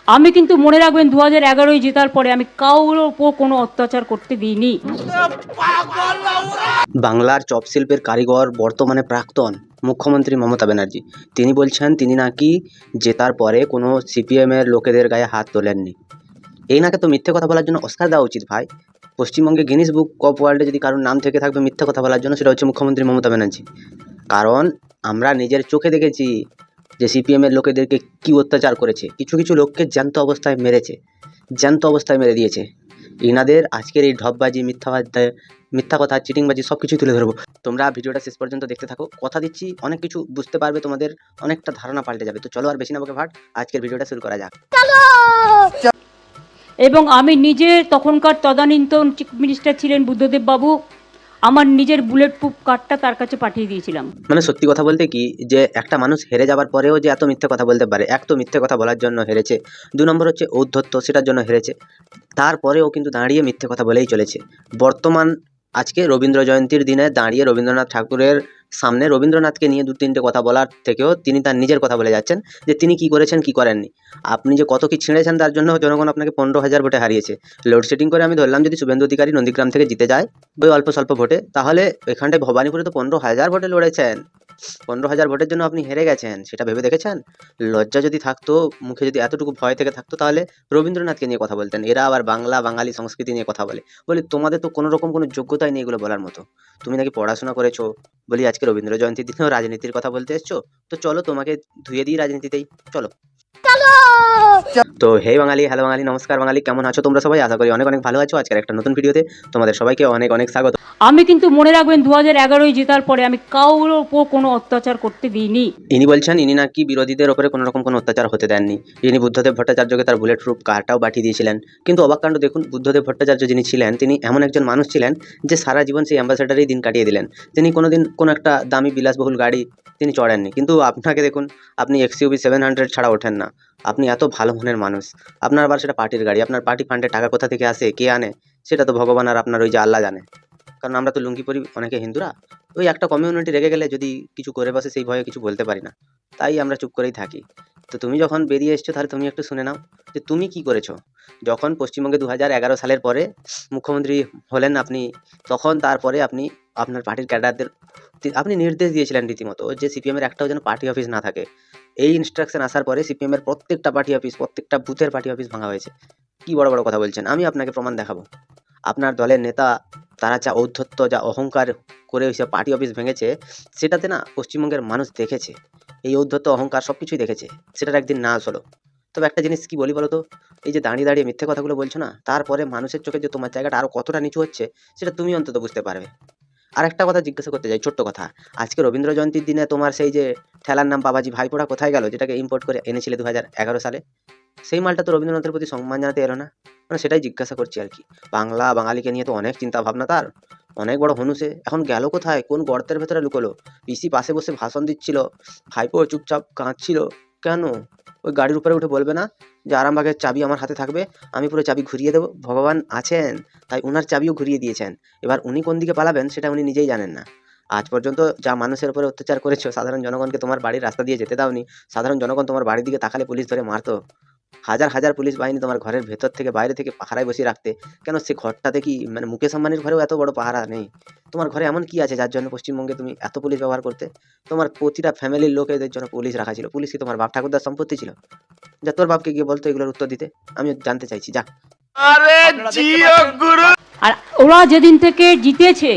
আমি কিন্তু মনে রাখবেন 2011 জেতার পরে আমি কারোর ওপর কোনো অত্যাচার করতে দিইনি। বাংলার চপ শিল্পের কারিগর বর্তমানে প্রাক্তন মুখ্যমন্ত্রী মমতা ব্যানার্জি তিনি বলছেন তিনি নাকি জেতার পরে কোনো সিপিএমের লোকেদের গায়ে হাত তোলেননি। এই নাকে তো মিথ্যে কথা বলার জন্য অস্কার দেওয়া উচিত ভাই। পশ্চিমবঙ্গে গিনিস বুক অফ ওয়ার্ল্ডে যদি কারোর নাম থেকে থাকবে মিথ্যে কথা বলার জন্য, সেটা হচ্ছে মুখ্যমন্ত্রী মমতা ব্যানার্জি। কারণ আমরা নিজের চোখে দেখেছি যে সিপিএমের লোকেদেরকে কি অত্যাচার করেছে। কিছু কিছু লোককে জ্যান্ত অবস্থায় মেরেছে, জ্যান্ত অবস্থায় মেরে দিয়েছে। ইনাদের আজকের এই ঢপবাজি, মিথ্যা কথা, চিটিংবাজি সব কিছুই তুলে ধরবো। তোমরা ভিডিওটা শেষ পর্যন্ত দেখতে থাকো। কথা দিচ্ছি অনেক কিছু বুঝতে পারবে, তোমাদের অনেকটা ধারণা পাল্টে যাবে। তো চলো আর বেশি না বকে ভাট, আজকের ভিডিওটা শুরু করা যাক। এবং আমি নিজে, তখনকার তদানীন্তন চিফ মিনিস্টার ছিলেন বুদ্ধদেব বাবু, আমার নিজের বুলেট প্রুফ কার্ডটা তার কাছে পাঠিয়ে দিয়েছিলাম। মানে সত্যি কথা বলতে কি, যে একটা মানুষ হেরে যাবার পরেও যে এত মিথ্যে কথা বলতে পারে, এক তো মিথ্যে কথা বলার জন্য হেরেছে, 2 নম্বর হচ্ছে ঔদ্ধত্য, সেটার জন্য হেরেছে। তারপরেও কিন্তু দাঁড়িয়ে মিথ্যে কথা বলেই চলেছে। বর্তমান আজকে রবীন্দ্র জয়ন্তীর দিনে দাঁড়িয়ে রবীন্দ্রনাথ ঠাকুরের সামনে রবীন্দ্রনাথকে নিয়ে 2-3টে কথা বলার থেকেও তিনি তার নিজের কথা বলে যাচ্ছেন যে তিনি কি করেছেন কি করেননি। আপনি যে কত কি ছিঁড়েছেন তার জন্য জনগণ আপনাকে 15,000 ভোটে হারিয়েছে। লোডশেডিং করে আমি ধরলাম যদি শুভেন্দু অধিকারী নন্দীগ্রাম থেকে জিতে যায় ওই অল্প স্বল্প ভোটে, তাহলে এখানটায় ভবানীপুরে তো 15,000 ভোটে লড়েছেন। 15,000 ভোটের জন্য আপনি হেরে গেছেন, সেটা ভেবে দেখেছেন? লজ্জা যদি থাকতো, মুখে যদি এতটুকু ভয় থেকে থাকতো, তাহলে রবীন্দ্রনাথকে নিয়ে কথা বলতেন। এরা আবার বাংলা বাঙালি সংস্কৃতি নিয়ে কথা বলে। বলি তোমাদের তো কোনো রকম কোনো যোগ্যতাই নেই এগুলো বলার মতো। তুমি নাকি পড়াশোনা করেছো বলি আজকে রবীন্দ্র জয়ন্তীর দিনেও রাজনীতির কথা বলতে এসছো। তো চলো তোমাকে ধুয়ে দিই রাজনীতিতেই, চলো। তো হে বাঙালি, হ্যালো বাঙালি, নমস্কার বাঙালি, কেমন আছো তোমরা সবাই? আশা করি অনেক অনেক ভালো আছো। আজকের একটা নতুন ভিডিওতে তোমাদের সবাইকে অনেক অনেক স্বাগত। আমি কিন্তু মনে রাখবেন 2011 জেতার পরে আমি কারোর ওপর কোনো অত্যাচার করতে দিইনি। ইনি বলছেন ইনি নাকি বিরোধীদের ওপরে কোনো রকম কোনো অত্যাচার হতে দেননি। ইনি বুদ্ধদেব ভট্টাচার্যকে তার বুলেট প্রুফ কারটাও পাঠিয়ে দিয়েছিলেন। কিন্তু অবাক কাণ্ড দেখুন, বুদ্ধদেব ভট্টাচার্য যিনি ছিলেন তিনি এমন একজন মানুষ ছিলেন যে সারা জীবন সেই অ্যাম্বাসেডারেই দিন কাটিয়ে দিলেন। তিনি কোনোদিন কোনো একটা দামি বিলাসবহুল গাড়ি তিনি চড়েননি। কিন্তু আপনাকে দেখুন, আপনি XUV 700 ছাড়া ওঠেন না। আপনি এত ভালো মনের মানুষ, আপনার আবার সেটা পার্টির গাড়ি। আপনার পার্টি ফান্ডে টাকা কোথা থেকে আসে, কে আনে, সেটা তো ভগবান আর আপনার ওই যে আল্লাহ জানে। কারণ আমরা তো লুঙ্গি পরি, অনেকে হিন্দুরা। ওই একটা কমিউনিটি রেগে গেলে যদি কিছু করে বসে সেই ভয়ে কিছু বলতে পারি না, তাই আমরা চুপ করেই থাকি। তো তুমি যখন বেরিয়ে এসছো তাহলে তুমি একটু শুনে নাও যে তুমি কি করেছো। যখন পশ্চিমবঙ্গে 2011 সালের পরে মুখ্যমন্ত্রী হলেন আপনি, তখন তারপরে আপনি আপনার পার্টির ক্যাডারদের আপনি নির্দেশ দিয়েছিলেন রীতিমতো যে সিপিএমের একটাও যেন পার্টি অফিস না থাকে। এই ইনস্ট্রাকশন আসার পরে সিপিএমের প্রত্যেকটা পার্টি অফিস, প্রত্যেকটা বুথের পার্টি অফিস ভাঙা হয়েছে। কি বড় বড় কথা বলছেন, আমি আপনাকে প্রমাণ দেখাবো। আপনার দলের নেতা তারা যা ঔদ্ধত্য, যা অহংকার করে ওইসব পার্টি অফিস ভেঙেছে, সেটাতে না পশ্চিমবঙ্গের মানুষ দেখেছে। এই ঔদ্ধত্য অহংকার সব কিছুই দেখেছে, সেটার একদিন নাশ হলো। তবে একটা জিনিস কি বলি বলো তো, এই যে দাঁড়িয়ে দাঁড়িয়ে মিথ্যে কথাগুলো বলছো না, তারপরে মানুষের চোখে যে তোমার জায়গাটা আরো কতটা নিচু হচ্ছে সেটা তুমি অন্তত বুঝতে পারবে। আর একটা কথা জিজ্ঞাসা করতে চাই, ছোট্ট কথা। আজকে রবীন্দ্র জয়ন্তীর দিনে তোমার সেই যে ঠেলার নাম বাবাজি ভাইপোড়া কোথায় গেল, যেটাকে ইম্পোর্ট করে এনেছিলে 2011 সালে? সেই মালটা তো রবীন্দ্রনাথের প্রতি সম্মান জানাতে এলো না। মানে সেটাই জিজ্ঞাসা করছি আর কি। বাংলা বাঙালিকে নিয়ে তো অনেক চিন্তা ভাবনা তার, অনেক বড় হনুসে। এখন গেল কোথায়, কোন গর্তের ভেতরে লুকোলো? পিসি পাশে বসে ভাষণ দিচ্ছিল, ভাইপো চুপচাপ কাঁদছিল। কেন? ওই গাড়ির উপরে উঠে বলবে না যে আরামবাগের চাবি আমার হাতে থাকবে, আমি পুরো চাবি ঘুরিয়ে দেবো? ভগবান আছেন তাই উনার চাবিও ঘুরিয়ে দিয়েছেন। এবার উনি কোন দিকে পালাবেন সেটা উনি নিজেই জানেন না। আজ পর্যন্ত যা মানুষের উপরে অত্যাচার করেছো, সাধারণ জনগণকে তোমার বাড়ির রাস্তা দিয়ে যেতে দাওনি। সাধারণ জনগণ তোমার বাড়ির দিকে তাকালে পুলিশ ধরে মারতো। হাজার হাজার পুলিশ বাহিনী তোমার ঘরের ভেতর থেকে বাইরে থেকে পাহারায় বসিয়ে রাখতে। কেন সে ঘরটাতে কি মানে মুকেশ আম্বানির ঘরেও এত বড় পাহারা নেই? তোমার ঘরে এমন কি আছে যার জন্য পশ্চিমবঙ্গে তুমি এত পুলিশ ব্যবহার করতে? তোমার প্রতিটা ফ্যামিলির লোকেদের জন্য পুলিশ রাখা ছিল। পুলিশ কি তোমার বাপ ঠাকুরদার সম্পত্তি ছিল? যা তোর বাপকে গিয়ে বলতো এগুলোর উত্তর দিতে, আমি জানতে চাইছি, যা। আর ওরা যেদিন থেকে জিতেছে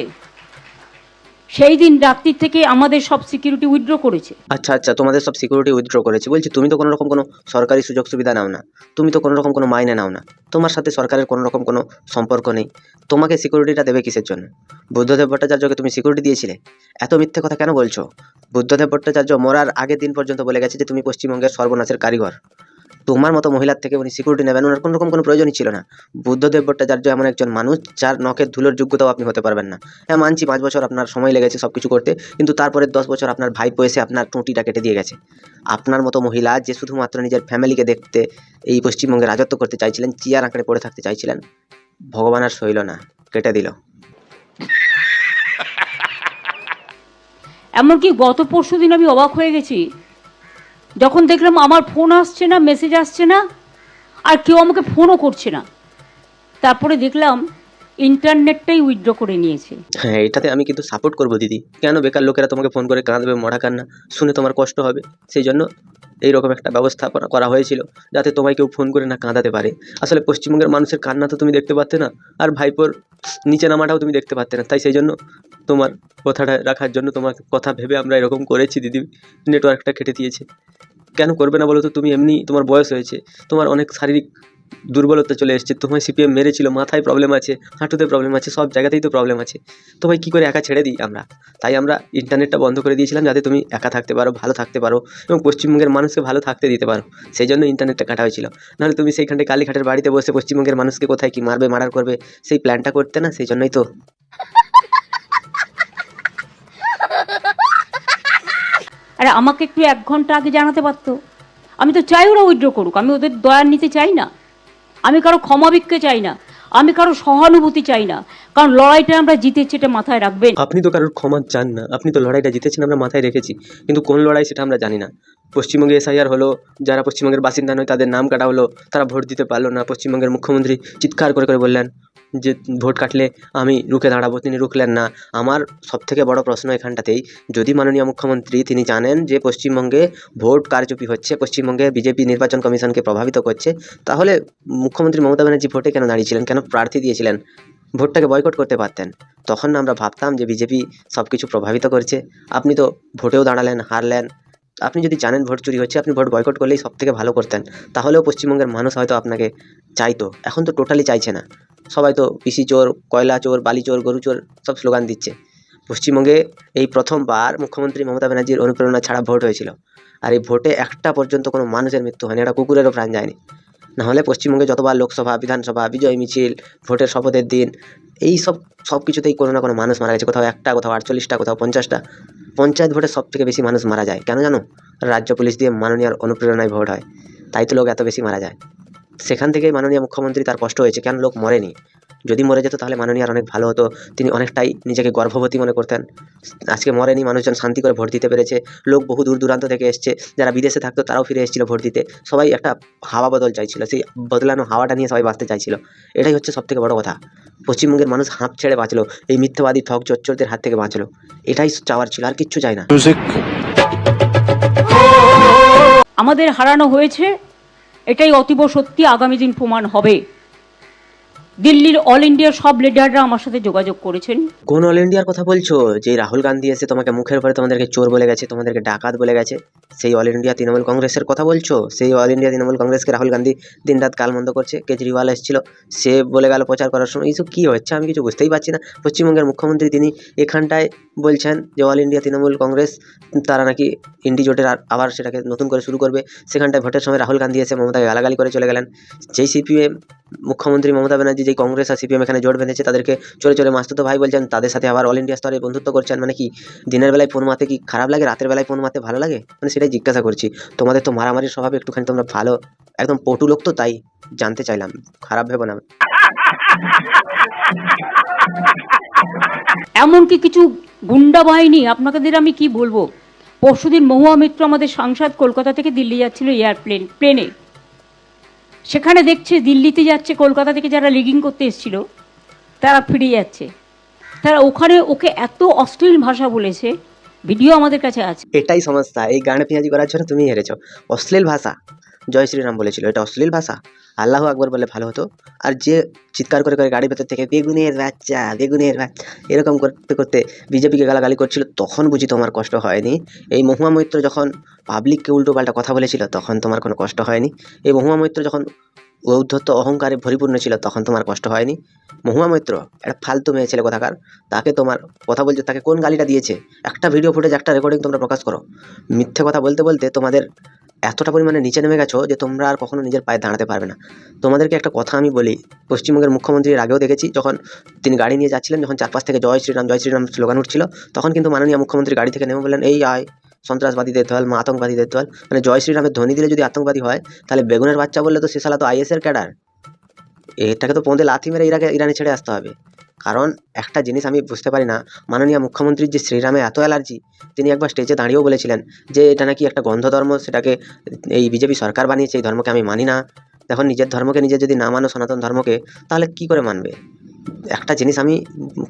সেই দিন রাত্রি থেকে আমাদের সব সিকিউরিটি উইথড্র করেছে। আচ্ছা আচ্ছা, তোমাদের সব সিকিউরিটি উইথড্র করেছে। বলছি তুমি তো কোনো রকম কোনো সরকারি সুযোগ সুবিধা নাও না, তুমি তো কোনো রকম কোনো মাইনে নাও না, তোমার সাথে সরকারের কোনো রকম কোনো সম্পর্ক নেই। তোমাকে সিকিউরিটিটা দেবে কিসের জন্য? বুদ্ধদেব ভট্টাচার্যকে তুমি সিকিউরিটি দিয়েছিলে? এত মিথ্যে কথা কেন বলছো? বুদ্ধদেব ভট্টাচার্য মরার আগের দিন পর্যন্ত বলে গেছে যে তুমি পশ্চিমবঙ্গের সর্বনাশের কারিগর। তোমার মতো মহিলার থেকে উনি সিকিউরিটি নেবেন, ওনার কোনো রকম কোনো প্রয়োজনই ছিল না। বুদ্ধদেব ভট্টাচার্য এমন একজন মানুষ যার নখের ধুলোর যোগ্যতাও আপনি হতে পারবেন না। হ্যাঁ মানছি 5 বছর আপনার সময় লেগেছে সব কিছু করতে, কিন্তু তারপরে 10 বছর আপনার ভাইপো এসে আপনার টুঁটিটা কেটে দিয়ে গেছে। আপনার মতো মহিলা যে শুধুমাত্র নিজের ফ্যামিলিকে দেখতে এই পশ্চিমবঙ্গে রাজত্ব করতে চাইছিলেন, চেয়ার আঁকড়ে পড়ে থাকতে চাইছিলেন, ভগবান আর সইল না, কেটে দিল। এমনকি গত পরশু দিন আমি অবাক হয়ে গেছি যখন দেখলাম আমার ফোন আসছে না, মেসেজ আসছে না, আর কেউ আমাকে ফোনও করছে না। তারপরে দেখলাম ইন্টারনেটটাই উইথড্র করে নিয়েছে। হ্যাঁ, এটাতে আমি কিন্তু সাপোর্ট করবো দিদি। কেন বেকার লোকেরা তোমাকে ফোন করে কাঁদবে, মরা কান্না শুনে তোমার কষ্ট হবে, সেই জন্য এইরকম একটা ব্যবস্থাপনা করা হয়েছিল যাতে তোমায় কেউ ফোন করে না কাঁদাতে পারে। আসলে পশ্চিমবঙ্গের মানুষের কান্না তো তুমি দেখতে পারতে না, আর ভাইপোর নিচে নামাটাও তুমি দেখতে পারতে না, তাই সেই জন্য তোমার কথাটা রাখার জন্য তোমার কথা ভেবে আমরা এরকম করেছি দিদি। নেটওয়ার্কটা কেটে দিয়েছে। কেন করবে না বলো তো? তুমি এমনি তোমার বয়স হয়েছে, তোমার অনেক শারীরিক দুর্বলতা চলে এসছে, তোমায় সিপিএম মেরেছিল, মাথায় প্রবলেম আছে, হাঁটুতে প্রবলেম আছে, সব জায়গাতেই তো প্রবলেম আছে। তোমায় কী করে একা ছেড়ে দিই আমরা? তাই আমরা ইন্টারনেটটা বন্ধ করে দিয়েছিলাম যাতে তুমি একা থাকতে পারো, ভালো থাকতে পারো এবং পশ্চিমবঙ্গের মানুষকে ভালো থাকতে দিতে পারো, সেই জন্য ইন্টারনেটটা কাটা হয়েছিল। নাহলে তুমি সেইখানটায় কালীঘাটের বাড়িতে বসে পশ্চিমবঙ্গের মানুষকে কোথায় কী মারবে, মার্ডার করবে, সেই প্ল্যানটা করতে না, সেই জন্যই তো। আরে আমাকে একটু 1 ঘন্টা আগে জানাতে পারতো। আমি তো চাই ওরা উইথড্র করুক, আমি ওদের দয়া নিতে চাই না, আমি কারো ক্ষমা ভিক্ষে চাই না, আমি কারো সহানুভূতি চাই না। কারণ লড়াইটা আমরা জিতেছি, এটা মাথায় রাখবেন। আপনি তো কারোর ক্ষমা চান না, আপনি তো লড়াইটা জিতেছেন, আমরা মাথায় রেখেছি, কিন্তু কোন লড়াই সেটা আমরা জানি না। পশ্চিমবঙ্গে এসআইআর হলো, যারা পশ্চিমবঙ্গের বাসিন্দা নয় তাদের নাম কাটা হলো, তারা ভোট দিতে পারলো না। পশ্চিমবঙ্গের মুখ্যমন্ত্রী চিৎকার করে করে বললেন যে ভোট কাটলে আমি রুখে দাঁড়াবো, তিনি রুখলেন না। আমার সবথেকে বড় প্রশ্ন এখানটাতেই, যদি মাননীয় মুখ্যমন্ত্রী তিনি জানেন যে পশ্চিমবঙ্গে ভোট কারচুপি হচ্ছে, পশ্চিমবঙ্গে বিজেপি নির্বাচন কমিশনকে প্রভাবিত করছে, তাহলে মুখ্যমন্ত্রী মমতা ব্যানার্জি ভোটে কেন দাঁড়িয়েছিলেন, কেন প্রার্থী দিয়েছিলেন? ভোটটাকে বয়কট করতে পারতেন। তখন না আমরা ভাবতাম যে বিজেপি সব কিছু প্রভাবিত করছে। আপনি তো ভোটেও দাঁড়ালেন, হারলেন। আপনি যদি জানেন ভোট চুরি হচ্ছে, আপনি ভোট বয়কট করলেই সবথেকে ভালো করতেন। তাহলেও পশ্চিমবঙ্গের মানুষ হয়তো আপনাকে চাইতো। এখন তো টোটালি চাইছে না। সবাই তো পিসি চোর, কয়লা চোর, বালি চোর, গরু চোর সব স্লোগান দিচ্ছে। পশ্চিমবঙ্গে এই প্রথমবার মুখ্যমন্ত্রী মমতা ব্যানার্জির অনুপ্রেরণা ছাড়া ভোট হয়েছিল। আর এই ভোটে একটা পর্যন্ত কোনো মানুষের মৃত্যু হয়নি, একটা কুকুরেরও প্রাণ যায়নি। নাহলে পশ্চিমবঙ্গে যতবার লোকসভা, বিধানসভা, বিজয় মিছিল, ভোটের শপথের দিন, এই সব কিছুতেই কোনো না কোনো মানুষ মারা গেছে। কোথাও 1টা, কোথাও 48টা, কোথাও 50টা। পঞ্চায়েত ভোটে সবথেকে বেশি মানুষ মারা যায় কেন জানো? রাজ্য পুলিশ দিয়ে মাননীয়ার অনুপ্রেরণায় ভোট হয়, তাই তো লোক এত বেশি মারা যায়। সেখান থেকেই মাননীয় মুখ্যমন্ত্রী তার কষ্ট হয়েছে, কেন লোক মরেনি। যদি মরে যেত তাহলে মাননীয়ার অনেক ভালো হতো, তিনি অনেকটাই নিজেকে গর্ভবতী মনে করতেন। আজকে মরেনি, মানুষজন শান্তি করে ভোট দিতে পেরেছে। লোক বহু দূর দূরান্ত থেকে এসছে, যারা বিদেশে থাকতো তারাও ফিরে এসেছিল ভোট দিতে। সবাই একটা হাওয়া বদল চাইছিল, সেই বদলানো হাওয়াটা নিয়ে সবাই বাঁচতে চাইছিল। এটাই হচ্ছে সবথেকে বড় কথা। পশ্চিমবঙ্গের মানুষ হাঁপ ছেড়ে বাঁচলো, এই মিথ্যাবাদী ঠক চোরদের হাত থেকে বাঁচলো। এটাই চাওয়ার ছিল, আর কিচ্ছু চাই না। আমাদের হারানো হয়েছে, এটাই অতীব সত্যি, আগামী দিন প্রমাণ হবে। দিল্লির অল ইন্ডিয়ার সব লিডাররা আমার সাথে যোগাযোগ করেছেন। কোন অল ইন্ডিয়ার কথা বলছো? যে রাহুল গান্ধী এসে তোমাকে মুখের উপরে তোমাদেরকে চোর বলে গেছে, তোমাদেরকে ডাকাত বলে গেছে, সেই অল ইন্ডিয়া তৃণমূল কংগ্রেসের কথা বলছো? সেই অল ইন্ডিয়া তৃণমূল কংগ্রেসকে রাহুল গান্ধী দিনরাত কালমন্দ করছে। কেজরিওয়াল এসেছিল, সে বলে গেল প্রচার করার সময়। এইসব কী হচ্ছে আমি কিছু বুঝতেই পারছি না। পশ্চিমবঙ্গের মুখ্যমন্ত্রী তিনি এখানটায় বলছেন যে অল ইন্ডিয়া তৃণমূল কংগ্রেস তারা নাকি ইন্ডি জোটের আবার সেটাকে নতুন করে শুরু করবে। সেখানটায় ভোটের সময় রাহুল গান্ধী এসে মমতাকে গালাগালি করে চলে গেলেন। যেই সিপিএম মুখ্যমন্ত্রী মমতা ব্যানার্জি, যেই কংগ্রেস আর সিপিএম এখানে জোট বেঁধেছে, তাদেরকে চলে চলে মাসতুতো ভাই বলছেন, তাদের সাথে আবার অল ইন্ডিয়া স্তরে বন্ধুত্ব করছেন। মানে কি দিনের বেলায় ফোন মারতে কি খারাপ লাগে, রাতের বেলায় ফোন মারতে ভালো লাগে? মানে সেটাই জিজ্ঞাসা করছি। তোমাদের তো মারামারির স্বভাব, একটুখানি তোমরা ভালো একদম পটু লোক, তো তাই জানতে চাইলাম, খারাপ ভেবো না। এমনকি কিছু গুন্ডা বাহিনী, আপনাদের আমি কি বলবো, পরশুদিন মহুয়া মিত্র আমাদের সাংসদ কলকাতা থেকে দিল্লি যাচ্ছিল প্লেনে। সেখানে দেখছে দিল্লিতে যাচ্ছে, কলকাতা থেকে যারা লিগিং করতে এসেছিল তারা ফিরে যাচ্ছে। তারা ওখানে ওকে এত অশ্লীল ভাষা বলেছে, ভিডিও আমাদের কাছে আছে। এটাই সমস্যা, এই গান পেঁয়াজি করার জন্য তুমি হেরেছো। অশ্লীল ভাষা, জয় শ্রীরাম বলেছিল, এটা অশ্লীল ভাষা। আল্লাহ আকবর বলে ভালো হতো। আর যে চিৎকার করে করে গাড়ির ভেতর থেকে বেগুনের বাচ্চা, বেগুনের বাচ্চা এরকম করতে করতে বিজেপিকে গালাগালি করছিল, তখন বুঝি তোমার কষ্ট হয়নি? এই মহুয়া মৈত্র যখন পাবলিককে উল্টো পাল্টা কথা বলেছিল, তখন তোমার কোনো কষ্ট হয়নি? এই মহুয়া মৈত্র যখন ঔদ্ধত্য অহংকারে পরিপূর্ণ ছিল, তখন তোমার কষ্ট হয়নি? মহুয়া মৈত্র একটা ফালতু মেয়ে ছেলে কোথাকার, তাকে তোমার কথা বলছে, তাকে কোন গালিটা দিয়েছে? একটা ভিডিও ফুটেজ, একটা রেকর্ডিং তোমরা প্রকাশ করো। মিথ্যে কথা বলতে বলতে তোমাদের এতটা পরিমাণে নিচে নেমে গেছো যে তোমরা আর কখনো নিজের পায়ে দাঁড়াতে পারবে না। তোমাদেরকে একটা কথা আমি বলি, পশ্চিমবঙ্গের মুখ্যমন্ত্রীর আগেও দেখেছি, যখন তিনি গাড়ি নিয়ে যাচ্ছিলেন, যখন চারপাশ থেকে জয় শ্রীরাম স্লোগান উঠছিল, তখন কিন্তু মাননীয় মুখ্যমন্ত্রী গাড়ি থেকে নেমে বললেন, এই আয় সন্ত্রাসবাদীদের দল, আতঙ্কবাদীদের দল। মানে জয় শ্রীরামের ধ্বনি দিলে যদি আতঙ্কবাদী হয়, তাহলে বেগুনের বাচ্চা বললে তো সে শালা তো আইএসের ক্যাডার। এটাকে তো পৌঁছে লাথি মেরে ইরানে ছেড়ে আসতে হবে। কারণ একটা জিনিস আমি বুঝতে পারি না, মাননীয় মুখ্যমন্ত্রীর যে শ্রীরামে এত অ্যালার্জি, তিনি একবার স্টেজে দাঁড়িয়েও বলেছিলেন যে এটা নাকি একটা গন্ধ ধর্ম, সেটাকে এই বিজেপি সরকার বানিয়েছে, এই ধর্মকে আমি মানি না। দেখো নিজের ধর্মকে নিজে যদি না মানো, সনাতন ধর্মকে, তাহলে কি করে মানবে? একটা জিনিস আমি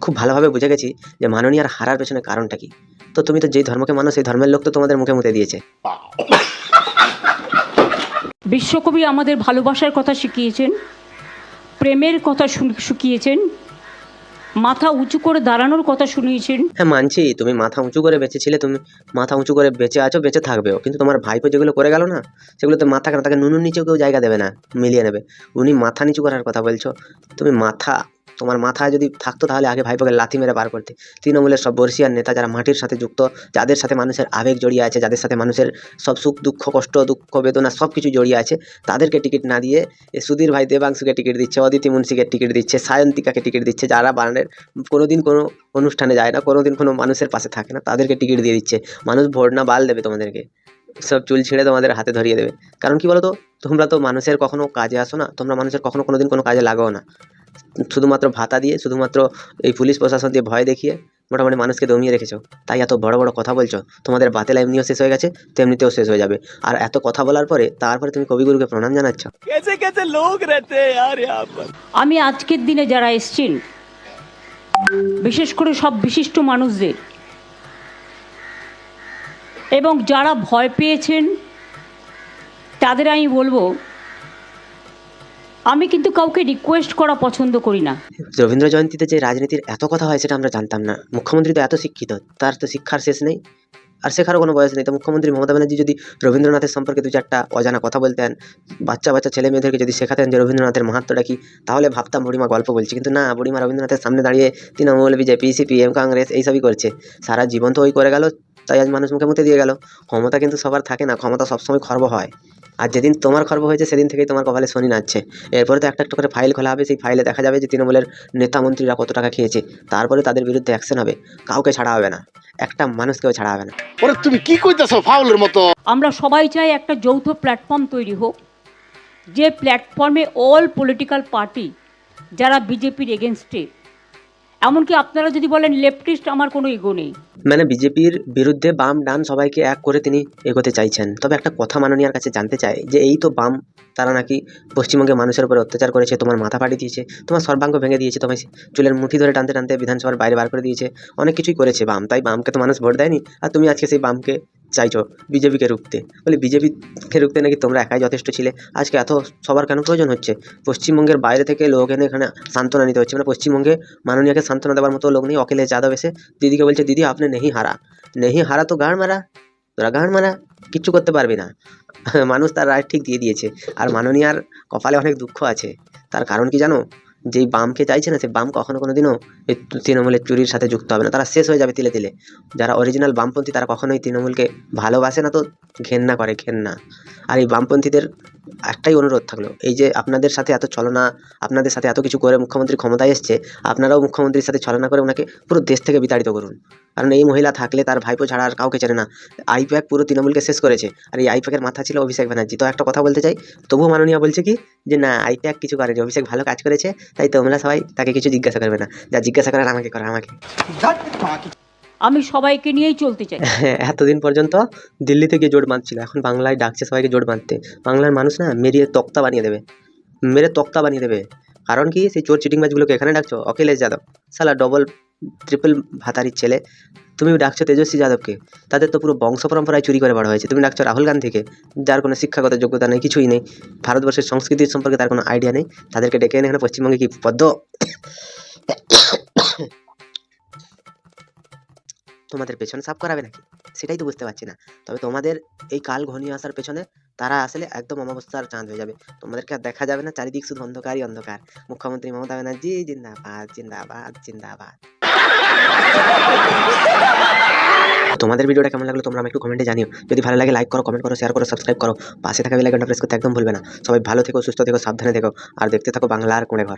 খুব ভালোভাবে বুঝে গেছি যে মাননীয় আর হারার পেছনে কারণটা কি। তো তুমি তো যেই ধর্মকে মানো সেই ধর্মের লোক তো তোমাদের মুখে মুতে দিয়েছে। বিশ্বকবি আমাদের ভালোবাসার কথা শিখিয়েছেন, প্রেমের কথা শিখিয়েছেন, মাথা উঁচু করে দাঁড়ানোর কথা শুনিয়েছেন। হ্যাঁ মানছি, তুমি মাথা উঁচু করে বেঁচেছিলে, তুমি মাথা উঁচু করে বেঁচে আছো, বেঁচে থাকবেও, কিন্তু তোমার ভাইপো যেগুলো করে গেল না, সেগুলো তো মাথা কেন, তাকে নুনুর নিচেও কেউ জায়গা দেবে না, মিলিয়ে নেবে। উনি মাথা নিচু করার কথা বলছো, তুমি তোমার মাথায় যদি থাকতো তাহলে আগে ভাইপোকে লাথি মেরে বার করতে। তৃণমূলের সব বর্ষিয়ার নেতা যারা মাটির সাথে যুক্ত, যাদের সাথে মানুষের আবেগ জড়িয়ে আছে, যাদের সাথে মানুষের সব সুখ দুঃখ কষ্ট দুঃখ বেদনা সব কিছু জড়িয়ে আছে, তাদেরকে টিকিট না দিয়ে সুধীর ভাই দেবাংশুকে টিকিট দিচ্ছে, অদিতি মুন্সিকে টিকিট দিচ্ছে, সায়ন্তিকাকে টিকিট দিচ্ছে, যারা বানানের কোনোদিন কোনো অনুষ্ঠানে যায় না, কোনোদিন কোনো মানুষের পাশে থাকে না, তাদেরকে টিকিট দিয়ে দিচ্ছে। মানুষ ভোট না বাল দেবে তোমাদেরকে, সব চুল ছিঁড়ে তোমাদের হাতে ধরিয়ে দেবে। কারণ কি বলো তো, তোমরা তো মানুষের কখনো কাজে আসো না, তোমরা মানুষের কখনো কোনোদিন কোনো কাজে লাগাও না। শুধুমাত্র ভাতা দিয়ে, শুধুমাত্র এই পুলিশ প্রশাসন দিয়ে ভয় দেখিয়ে মোটামুটি মানুষকে দমিয়ে রেখেছো। তাই এত বড় বড় কথা বলছো। তোমাদের বাতেলা এমনিও শেষ হয়ে গেছে, তেমনিতেও শেষ হয়ে যাবে। আর এত কথা বলার পরে তারপরে তুমি কবিগুরুকে প্রণাম জানাচ্ছ। कैसे कैसे लोग रहते हैं यार यहाँ पर। আমি আজকের দিনে যারা এসছেন, বিশেষ করে সব বিশিষ্ট মানুষদের, এবং যারা ভয় পেয়েছেন তাদের আমি বলবো, আমি কিন্তু কাউকে রিকোয়েস্ট করা পছন্দ করি না। রবীন্দ্র জয়ন্তীতে যে রাজনীতির এত কথা হয় সেটা আমরা জানতাম না। মুখ্যমন্ত্রী তো এত শিক্ষিত, তার তো শিক্ষার শেষ নেই, আর শেখারও কোনো বয়স নেই। তো মুখ্যমন্ত্রী মমতা ব্যানার্জি যদি রবীন্দ্রনাথের সম্পর্কে দু চারটা অজানা কথা বলতেন, বাচ্চা বাচ্চা ছেলে মেয়েদেরকে যদি শেখাতেন যে রবীন্দ্রনাথের মাহাত্ম্যটা কি, তাহলে ভাবতাম বুড়িমা গল্প বলছি। কিন্তু না, বুড়িমা রবীন্দ্রনাথের সামনে দাঁড়িয়ে তৃণমূল, বিজেপি, সিপিএম, কংগ্রেস এইসবই করছে। সারা জীবন তো ওই করে গেল, তাই আজ মানুষ মুখে মুতে দিয়ে গেল। ক্ষমতা কিন্তু সবার থাকে না, ক্ষমতা সবসময় খর্ব হয়। আর যেদিন তোমার খর্ব হয়েছে সেদিন থেকেই তোমার কপালে শনি নাচছে। এরপরে তো একটা একটা করে ফাইল খোলা হবে, সেই ফাইলে দেখা যাবে যে তৃণমূলের নেতা মন্ত্রীরা কত টাকা খেয়েছে। তারপরে তাদের বিরুদ্ধে অ্যাকশন হবে, কাউকে ছাড়া হবে না, একটা মানুষকেও ছাড়া হবে না। ওরে তুমি কি কইতাছো ফাউলের মতো? আমরা সবাই চাই একটা যৌথ প্ল্যাটফর্ম তৈরি হোক, যে প্ল্যাটফর্মে অল পলিটিক্যাল পার্টি যারা বিজেপির এগেনস্টে, এমনকি আপনারা যদি বলেন লেফটিস্ট, আমার কোনো ইগো নেই। মানে বিজেপির বিরুদ্ধে বাম ডান সবাইকে এক করে তিনি এগোতে চাইছেন। তবে একটা কথা মাননীয়ার কাছে জানতে চাই যে এই তো বাম, তারা নাকি পশ্চিমবঙ্গে মানুষের উপরে অত্যাচার করেছে, তোমার মাথা ফাটিয়ে দিয়েছে, তোমার সর্বাঙ্গ ভেঙে দিয়েছে, তোমার চুলের মুঠি ধরে টানতে টানতে বিধানসভার বাইরে বার করে দিয়েছে, অনেক কিছুই করেছে বাম। তাই বামকে তো মানুষ ভোট দেয়নি, আর তুমি আজকে সেই বামকে চাইছো বিজেপিকে রুখতে। বলে বিজেপিকে রুখতে নাকি তোমরা একাই যথেষ্ট ছিলে, আজকে এত সবার কেন প্রয়োজন হচ্ছে? পশ্চিমবঙ্গের বাইরে থেকে লোক এনে এখানে সান্ত্বনা নিতে হচ্ছে। মানে পশ্চিমবঙ্গে মাননীয়াকে সান্ত্বনা দেওয়ার মতো লোক নেই। অখিলেশ যাদব এসে দিদিকে বলছে, দিদি আপনি নেহি হারা তো গাঁড় মারা, তোরা গাঁড় মারা, কিচ্ছু করতে পারবি না। মানুষ তার রায় ঠিক দিয়ে দিয়েছে। আর মাননীয়ার কপালে অনেক দুঃখ আছে। তার কারণ কি জানো? যেই বামকে চাইছে না, সে বাম কখনো কোনো দিনও এই তৃণমূলের চুরির সাথে যুক্ত হবে না, তারা শেষ হয়ে যাবে তিলে তিলে। যারা অরিজিনাল বামপন্থী তারা কখনোই তৃণমূলকে ভালোবাসে না, তো ঘেন্না করে, ঘেন্না। আর এই বামপন্থীদের একটাই অনুরোধ থাকলো, এই যে আপনাদের সাথে এত ছলনা, আপনাদের সাথে এত কিছু করে মুখ্যমন্ত্রী ক্ষমতায় এসছে, আপনারাও মুখ্যমন্ত্রীর সাথে ছলনা করে ওনাকে পুরো দেশ থেকে বিতাড়িত করুন। কারণ এই মহিলা থাকলে তার ভাইপো ছাড়া আর কাউকে চেনে না। আইপ্যাক পুরো তৃণমূলকে শেষ করেছে, আর এই আইপ্যাকের মাথা ছিল অভিষেক ব্যানার্জি। তো একটা কথা বলতে চাই, তবুও মাননীয় বলছে কি যে না, আইপ্যাক কিছু করেনি, অভিষেক ভালো কাজ করেছে, তাই তোমরা সবাই তাকে কিছু জিজ্ঞাসা করবে না, যা জিজ্ঞাসা করার আমাকে করা, আমাকে। আমি সবাইকে নিয়েই চলতে চাই। এতদিন পর্যন্ত দিল্লিতে গিয়ে জোট বাঁধছিল, এখন বাংলায় ডাকছে সবাইকে জোট বাঁধতে। বাংলার মানুষ না মেরে তক্তা বানিয়ে দেবে, মেরে তক্তা বানিয়ে দেবে। কারণ কি, সেই চোর চিটিংবাজগুলোকে এখানে ডাকছো, অখিলেশ যাদব সালা ডবল ট্রিপল ভাতারির ছেলে, তুমি ডাকছো তেজস্বী যাদবকে, তাদের তো পুরো বংশ পরম্পরায় চুরি করে বড় হয়েছে। তুমি ডাকছো রাহুল গান্ধীকে, যার কোনো শিক্ষাগত যোগ্যতা নেই, কিছুই নেই, ভারতবর্ষের সংস্কৃতির সম্পর্কে তার কোনো আইডিয়া নেই, তাদেরকে ডেকে এনে এখানে পশ্চিমবঙ্গে কি পদ্ম তোমাদের পেছনে সাফ করাবে নাকি, সেটাই তো বুঝতে পারছি না। তবে তোমাদের এই কাল ঘনিয়ে আসার পেছনে তারা আসলে একদম অমাবস্যার চাঁদ হয়ে যাবে, তোমাদেরকে আর দেখা যাবে না, চারিদিক শুধু অন্ধকারই অন্ধকার। মুখ্যমন্ত্রী মমতা ব্যানার্জি জিন্দাবাদ, জিন্দাবাদ, জিন্দাবাদ। তোমাদের ভিডিওটা কেমন লাগলো তোমরা আমাকে একটু কমেন্টে জানিও। যদি ভালো লাগে লাইক করো, কমেন্ট করো, শেয়ার করো, সাবস্ক্রাইব করো, পাশে থাকা বেল আইকনটা প্রেস করতে একদম ভুলবে না। সবাই ভালো থেকো, সুস্থ থেকো, সাবধানে থেকো, আর দেখতে থাকো বাংলার কোণে ঘর।